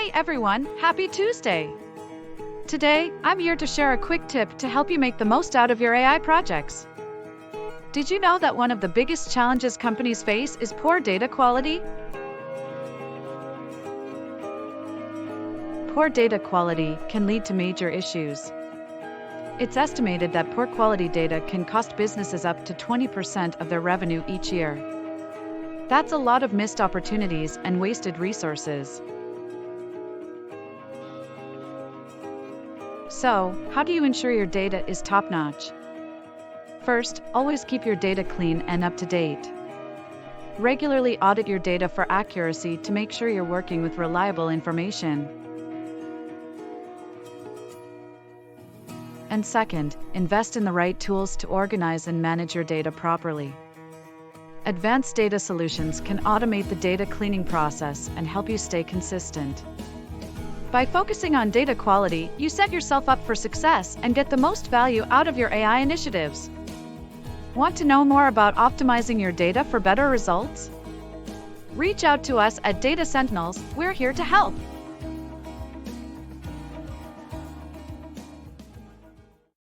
Hey everyone, happy Tuesday! Today, I'm here to share a quick tip to help you make the most out of your AI projects. Did you know that one of the biggest challenges companies face is poor data quality? Poor data quality can lead to major issues. It's estimated that poor quality data can cost businesses up to 20% of their revenue each year. That's a lot of missed opportunities and wasted resources. So, how do you ensure your data is top-notch? First, always keep your data clean and up to date. Regularly audit your data for accuracy to make sure you're working with reliable information. And second, invest in the right tools to organize and manage your data properly. Advanced data solutions can automate the data cleaning process and help you stay consistent. By focusing on data quality, you set yourself up for success and get the most value out of your AI initiatives. Want to know more about optimizing your data for better results? Reach out to us at Data Sentinels. We're here to help.